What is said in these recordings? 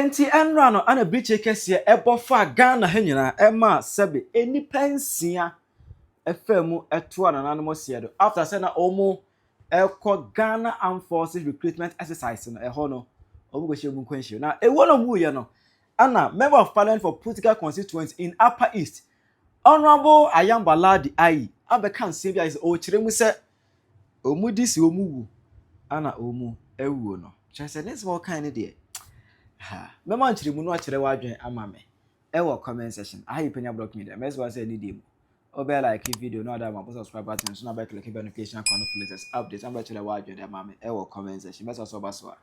enti enra no ana briche kese ebofa Ghana hanyina ema sebe eni pensia efemu eto nananmo sie do after say na omo ekọ Ghana Armed Forces recruitment exercise no eho no omo go shegu kwanhie na ewo no mu ye no ana member of parliament for political constituency in Upper East Honorable Ayamba Laadi abeka nse bia is o kiremu se omu disi omu wu ana omu ewuo no chese ne small kind de ha mema nchirimu no akire wadwen amame ewo comment section ayi Penyah block media meswa say need dem obe like video no other man subscribe button so na be click notification icon for latest updates am be chire wadwen de amame ewo comment section meswa so baso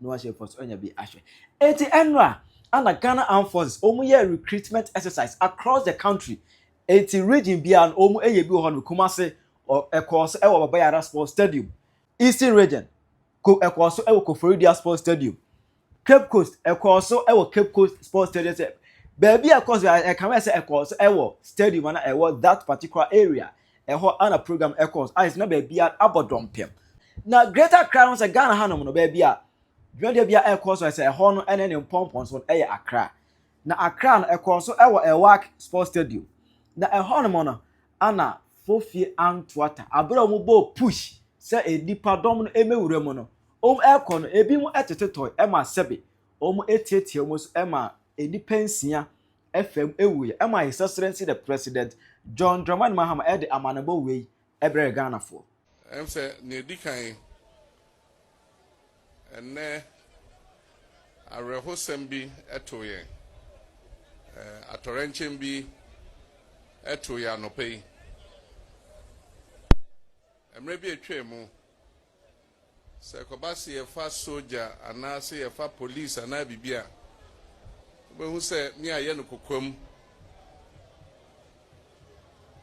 no wa share post onya bi ahwe eti enra ana Ghana Armed Forces omu ye recruitment exercise across the country eti region bia an omu eye bi ho no Kumase or ekos ewo Babayara Sports Stadium Eastern region ko ekos ewo Koforidia Sports Stadium Cape Coast ekos ewo Cape Coast Sports Stadium baby ekos I can say ekos ewo stadium na ewo that particular area eho ana program ekos is na baby at abodompem na Greater Crown say Ghana hanom no baby a dwade bia ekos say eho no ene ne pompons on eye Accra na Accra no ekos ewo Elwak Sports Stadium na eho no no ana fofie antwata abra mu bo push say edipa dom no emewure mu no ekọ no ebi mu etetetoy ema sebe etietie mu so ema edipensia fm ewuye ema his excellency the president John Dramani Mahama de amanabo wei ebre Ghana for em say ne dikan enne arehosem bi etoye atorenchem bi etoye anopei emre bi etwemu se kobasi efa soldier anase efa police ana bibia we hu se mi aye no kokom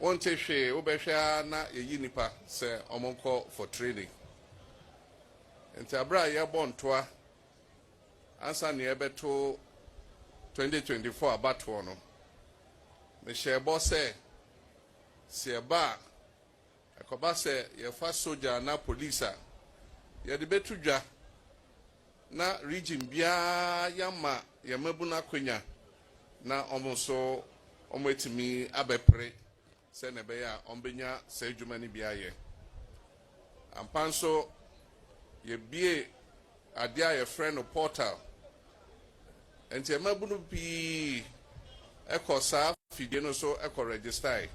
wonte hwe obehwa na eyi nipa se omonko for training enti abra ye bontoa ansa ne ebeto 2024 abato no me shebo se ba ekobase yefa soldier na police ya de betudwa na region bia yama yamabuna kwenya na omonso omwetimi abepre se ne be ya ombenya se adwumani bia ye ampanso ye bie ade a ye friend portal enti yamabunu bi ekosa fidie no so eko register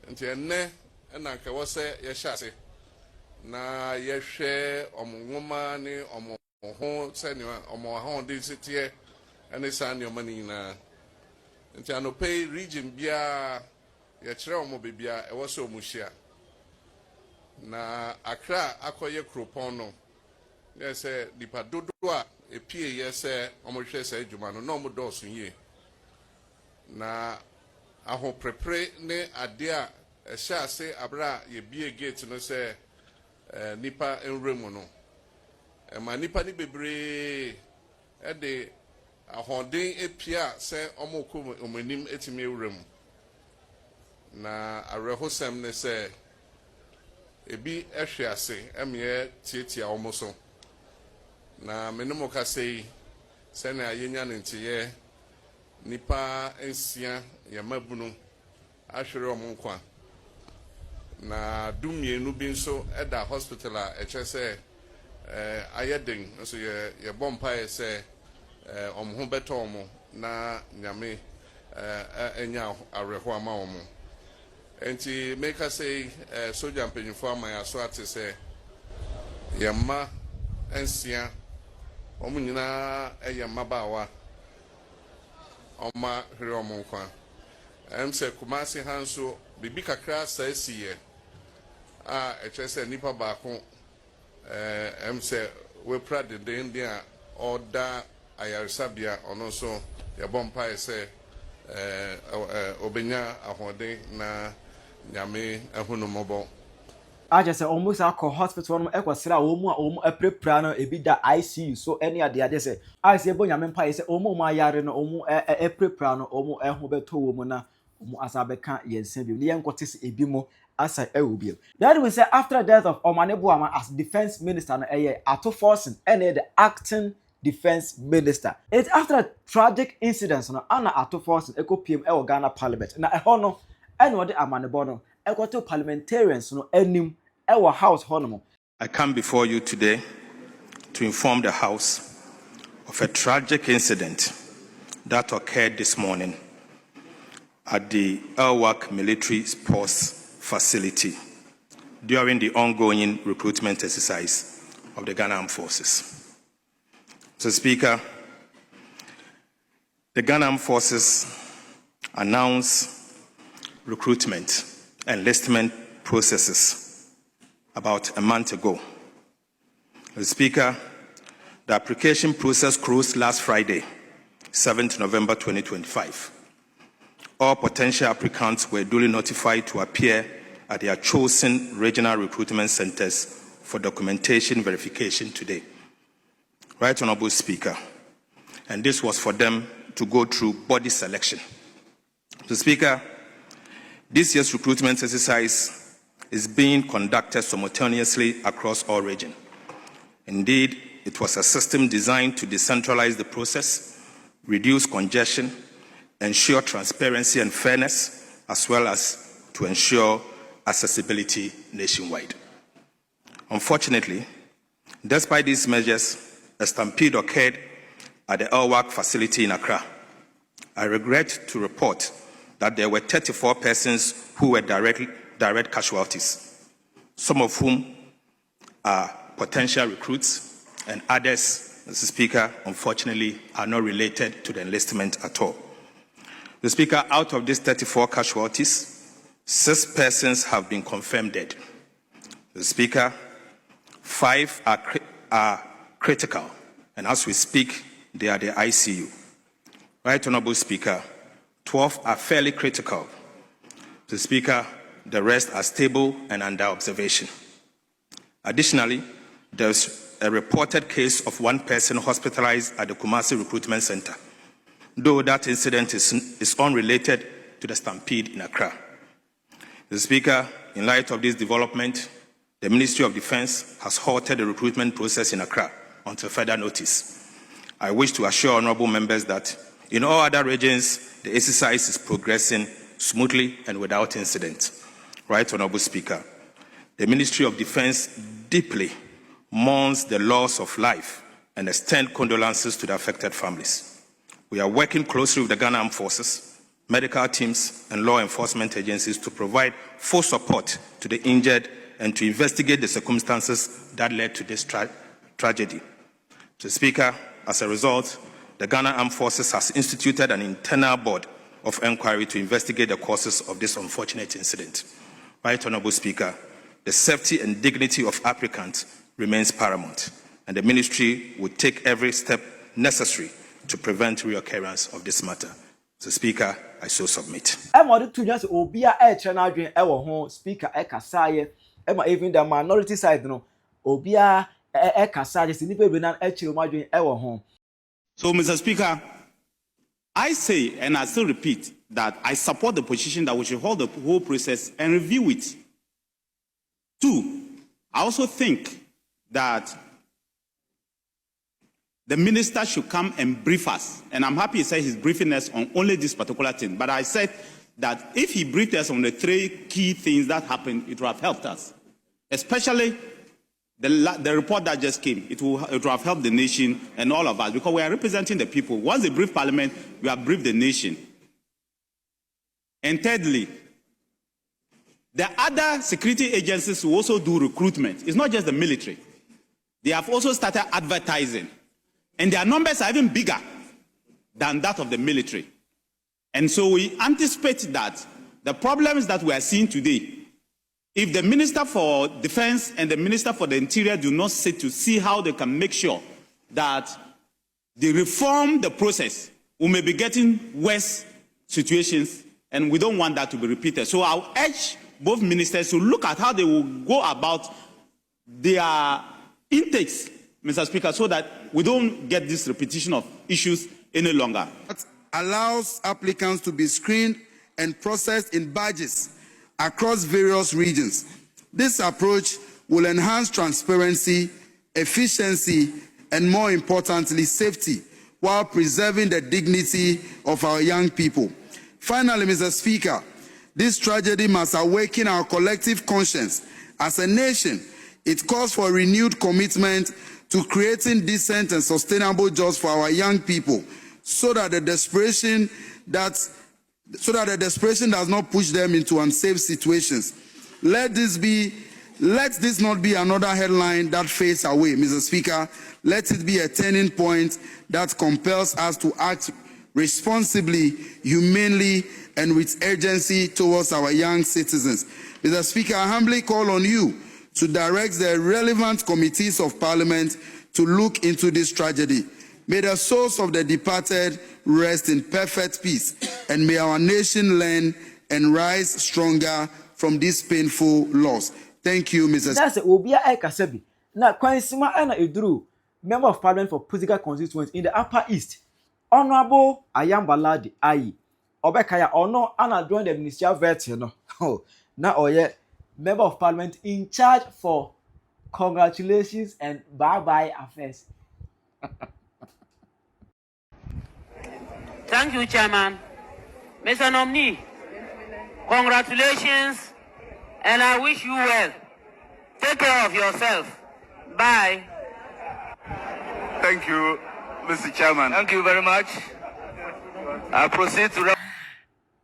enti enne na nka wo se ye hyase na yehwe omwoma ni omoho sene omoho de sitie ene sane omani na nti anopei region bia ye kire omo bebia ewo so omuhia na Accra akoye kropon no yese dipa dodo a epie yese omohwe se adwuma no na omodoso yie na aho prepare ne ade a ehya abra ye bie gate no se nipa enremu no ma nipa ni bebre de ahoden epia se omoko omanim etimi ewremu na arehosem ne se ebi ehwe ase emye tietia omoso na menemo ka sei se na yenya ntiye nipa ensia yamabunu ahwere omonkwa na dumienu bi nso eda hospital a echese ayeden nso ye bompa ese omho beto omo na nyame enya areho ama omo enti make us say soldier mpanyufo ama ya so atese yemma ensia omo nyina eyemma bawa oma hwere omo nkwa emse Kumasi hanso bibi kakra sa esiye echese nipa baako emse we prade de India order ayarsabia ono so ya bompa ese obenya ahode na nyame ehunu mobo ajese almost alcohol hospital no ekwasira omu a omu aprepra no ebi da ICU so any ade se ase ebo nyame mpa ese omu ayare no omu aprepra no omu eho beto omu na omu asabeka yense bi ye nkotese ebi mo asa ewubi that we say after the death of Omanebo Ama as defense minister no ato forcing and the acting Defense Minister. It's after a tragic incident, Anna Ato Force and Eco PM Ghana Parliament. Now, Hono, and what the Amanebono, Eco to parliamentarians, no, Enim, our House Honomo. I come before you today to inform the House of a tragic incident that occurred this morning at the Elwak Military Sports Facility during the ongoing recruitment exercise of the Ghana Armed Forces. Mr. Speaker, the Ghana Armed Forces announced recruitment and enlistment processes about a month ago. Mr. Speaker, the application process closed last Friday, 7th November 2025. All potential applicants were duly notified to appear at their chosen regional recruitment centers for documentation verification today. Right Honorable Speaker, and this was for them to go through body selection. Mr. Speaker, this year's recruitment exercise is being conducted simultaneously across all regions. Indeed, it was a system designed to decentralize the process, reduce congestion, ensure transparency and fairness, as well as to ensure accessibility nationwide. Unfortunately, despite these measures, a stampede occurred at the Elwak facility in Accra. I regret to report that there were 34 persons who were direct casualties, some of whom are potential recruits, and others, Mr. Speaker, unfortunately, are not related to the enlistment at all. Mr. Speaker, out of these 34 casualties, 6 persons have been confirmed dead. Mr. Speaker, 5 are critical, and as we speak, they are the ICU. Right Honorable Speaker, 12 are fairly critical. Mr. Speaker, the rest are stable and under observation. Additionally, there's a reported case of 1 person hospitalized at the Kumasi Recruitment Center, though that incident is unrelated to the stampede in Accra. Mr. Speaker, in light of this development, the Ministry of Defense has halted the recruitment process in Accra until further notice. I wish to assure honorable members that in all other regions, the exercise is progressing smoothly and without incident. Right Honorable Speaker, the Ministry of Defense deeply mourns the loss of life and extend condolences to the affected families. We are working closely with the Ghana Armed Forces, medical teams, and law enforcement agencies to provide full support to the injured and to investigate the circumstances that led to this tragedy. Mr. Speaker, as a result, the Ghana Armed Forces has instituted an internal board of inquiry to investigate the causes of this unfortunate incident. Right Honorable Speaker, the safety and dignity of applicants remains paramount, and the ministry will take every step necessary to prevent reoccurrence of this matter. Mr. Speaker, I so submit. Emma to just Obia Chanadrin Ewa home, Speaker Ekasaye, Emma even the minority side, no, Obia Ekasaye, Sinipe Benan Echimadrin Ewa home. So, Mr. Speaker, I say, and I still repeat, that I support the position that we should hold the whole process and review it. 2, I also think that the minister should come and brief us. And I'm happy he said he's briefing us on only this particular thing. But I said that if he briefed us on the 3 key things that happened, it would have helped us. Especially the report that just came. It will have helped the nation and all of us, because we are representing the people. Once they brief Parliament, we have briefed the nation. And thirdly, the other security agencies will also do recruitment. It's not just the military. They have also started advertising. And their numbers are even bigger than that of the military. And so we anticipate that the problems that we are seeing today, if the Minister for Defense and the Minister for the Interior do not sit to see how they can make sure that they reform the process, we may be getting worse situations, and we don't want that to be repeated. So I'll urge both ministers to look at how they will go about their intakes, Mr. Speaker, so that we don't get this repetition of issues any longer. That allows applicants to be screened and processed in batches across various regions. This approach will enhance transparency, efficiency, and more importantly, safety, while preserving the dignity of our young people. Finally, Mr. Speaker, this tragedy must awaken our collective conscience. As a nation, it calls for renewed commitment to creating decent and sustainable jobs for our young people, so that the desperation does not push them into unsafe situations. Let this not be another headline that fades away, Mr. Speaker. Let it be a turning point that compels us to act responsibly, humanely, and with urgency towards our young citizens. Mr. Speaker, I humbly call on you to direct the relevant committees of Parliament to look into this tragedy. May the souls of the departed rest in perfect peace, and may our nation learn and rise stronger from this painful loss. Thank you, Mr. That's Obia Ekasebi. Now, Kwansima Ana Edru, Member of Parliament for Political Constituency in the Upper East, Honorable Ayamba Laadi Ayi, Obekaya Ono Ana joined the ministerial veteran. Now, Member of Parliament in charge for congratulations and bye-bye affairs. Thank you, Chairman. Mr. Nomni, congratulations, and I wish you well. Take care of yourself. Bye. Thank you, Mr. Chairman. Thank you very much. I proceed to...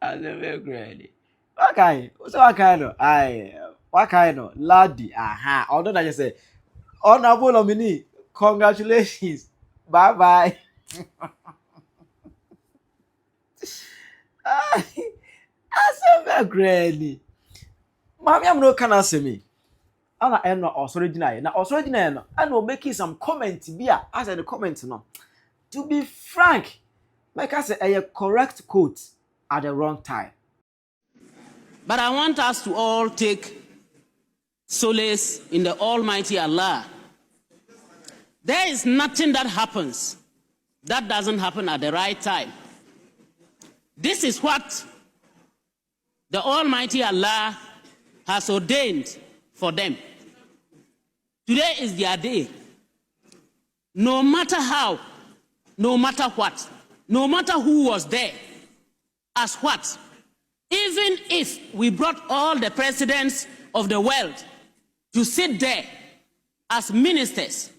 I'm very great. Okay, so what kind of Laadi? Aha, although I just say, Honorable nominee, congratulations. Bye-bye. I said very greatly. Mommy, I'm no can answer me. I'm not also original. Now, also original, and will make some comments. As I the comments no. To be frank, like I said, a correct quote at the wrong time. But I want us to all take solace in the Almighty Allah. There is nothing that happens that doesn't happen at the right time. This is what the Almighty Allah has ordained for them. Today is their day. No matter how, no matter what, no matter who was there, as what, even if we brought all the presidents of the world to sit there as ministers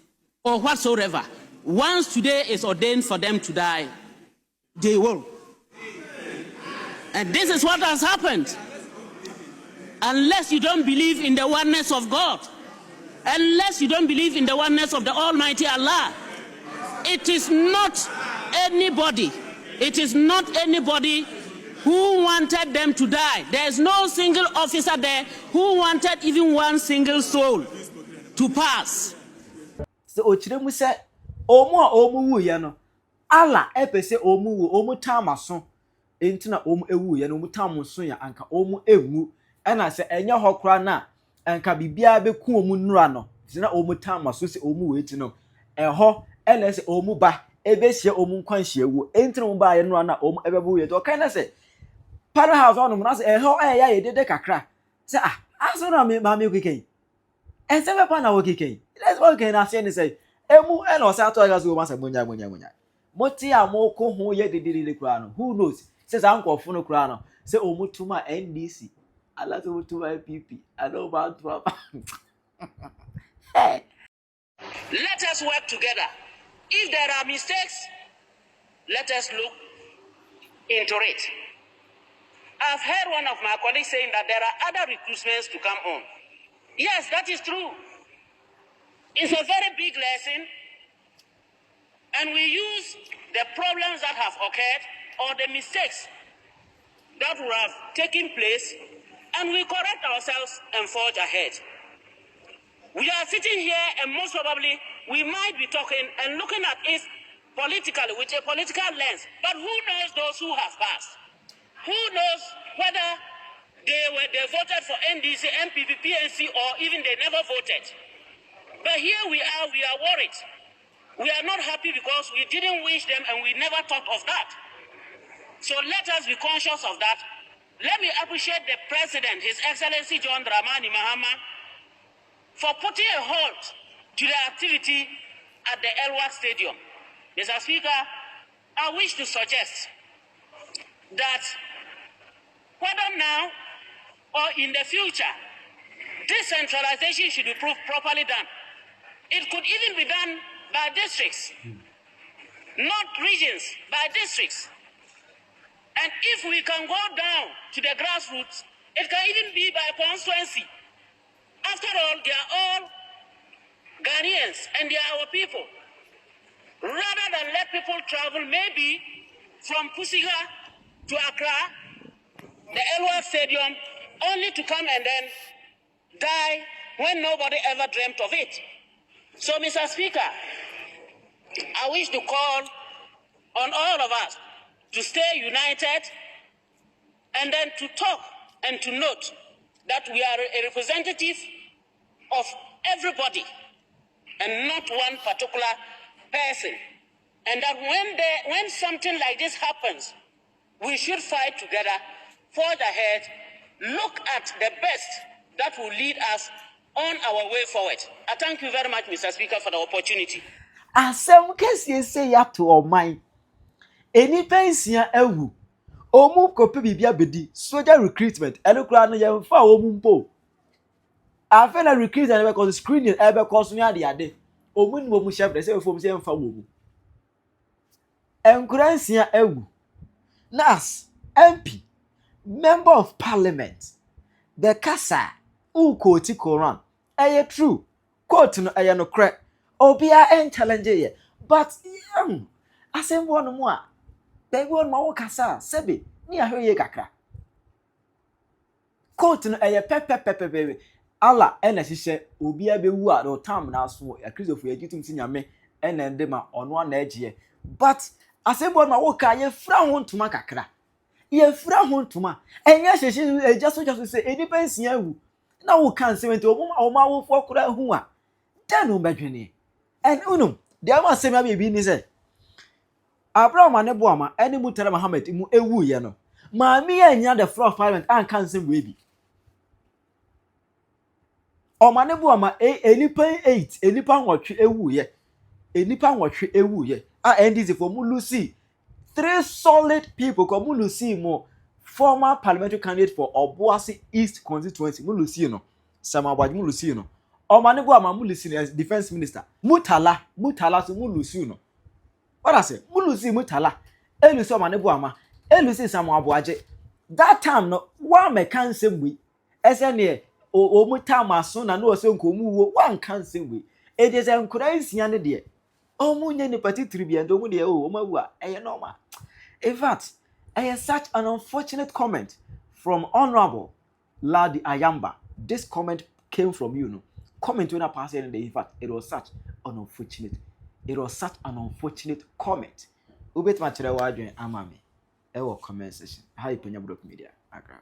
or whatsoever, once today is ordained for them to die, they will. And this is what has happened. Unless you don't believe in the oneness of God, unless you don't believe in the oneness of the Almighty Allah, it is not anybody who wanted them to die. There is no single officer there who wanted even one single soul to pass. So Ochiremu said, Omu wu ya no. Allah epese omu wu, omu tamaso. Enti na omu ewu ya no, omu tamonso ya anka omu ewu. Ena se enya hokra na anka bibia beku omu nura no. Tina omu tamaso se omu wu eti no. Eho ena se omu ba ebesie omu nkwanhie wu. Enti no ba ya nura na omu ebebu ye to kana se Para house on na se eho ya yedede kakra. Se aso na ma me okike. Ense be pa na okike. Let's go again na say ni say emu ena o se ato aga so ma se munya. Moti amoko ho ye dedede kura no. Who knows? Says ankofo no kura no. Say omutuma NDC. Allah to omutuma PP. I know about to. Hey. Let us work together. If there are mistakes, let us look into it. I've heard one of my colleagues saying that there are other recruitments to come on. Yes, that is true. It's a very big lesson, and we use the problems that have occurred or the mistakes that would have taken place, and we correct ourselves and forge ahead. We are sitting here, and most probably we might be talking and looking at it politically, with a political lens. But who knows those who have passed? Who knows whether they voted for NDC, MPP, PNC, or even they never voted? But here we are worried. We are not happy because we didn't wish them and we never thought of that. So let us be conscious of that. Let me appreciate the President, His Excellency John Dramani Mahama, for putting a halt to the activity at the Elwak Stadium. Mr. Speaker, I wish to suggest that whether now or in the future, decentralization should be properly done. It could even be done by districts, not regions, by districts. And if we can go down to the grassroots, it can even be by constituency. After all, they are all Ghanaians and they are our people. Rather than let people travel maybe from Pusiga to Accra, the Elwak Stadium, only to come and then die when nobody ever dreamt of it. So, Mr. Speaker, I wish to call on all of us to stay united and then to talk and to note that we are a representative of everybody and not one particular person. And that when something like this happens, we should fight together, forge ahead, look at the best that will lead us on our way forward. I thank you very much, Mr. Speaker, for the opportunity. Asem kesi say ya to oman. Eni pensia ewu. Omu kopi bibia bedi. Soldier recruitment. Eno kura no yemfa omu mpo. Afa na recruitment because screening ebe cause no ade ade. Omu ni omu chef dey say fom say emfa omu. Enkuransia ewu. Nas MP, Member of Parliament. The kasa u quote Quran. Eye true. Quote no eye no crack. Obia en challenge ye. But asem wonu mo a. Be wonu ma kasa sebe ni ahwe kakra. Quote no eye pepe. Allah ena hihye obia be wu a no tam na so ya Christopher yagitum si nyame ena ende ma ono na agye. But asem wonu ma ka ye fra ho ntuma kakra. Ye fra ho ntuma. Enya hyehe just say eni pensia wu. Na wo kan 70 oma wo fo kura hu a. Den no badwene. And unum, the ama sema be ni say. Abraham anebo ama eni mutara Muhammad mu ewu ye no. Maami anya the floor of parliament an kan sem we bi. O manebo ama enipa 8, enipa nwotwe ewu ye. Enipa nwotwe ewu ye. NDC for mu Lucy. 3 solid people ko mu Lucy mo former parliamentary candidate for Obuasi East constituency mu Lucy no. Samabwaji mu Lucy no. Omanebo ama mu Lucy as defense minister. Mutala so mu Lucy no. What I say? Mu Lucy Mutala. Elusi omanebo ama. Elusi Samabwaji. That time no one me kan sem we. Esene o mutama so na no se nkomu wo one kan sem we. E dey say nkura nsia ne de. Omu nye ni party tribune do mu de o mawu a eye normal. In fact, such an unfortunate comment from Honorable Laadi Ayamba. This comment came from you, no? Comment when I passed it, in fact, it was such an unfortunate comment. Ubet material wadwen amami. Ewo comment section. Hi Penyah Media. Accra.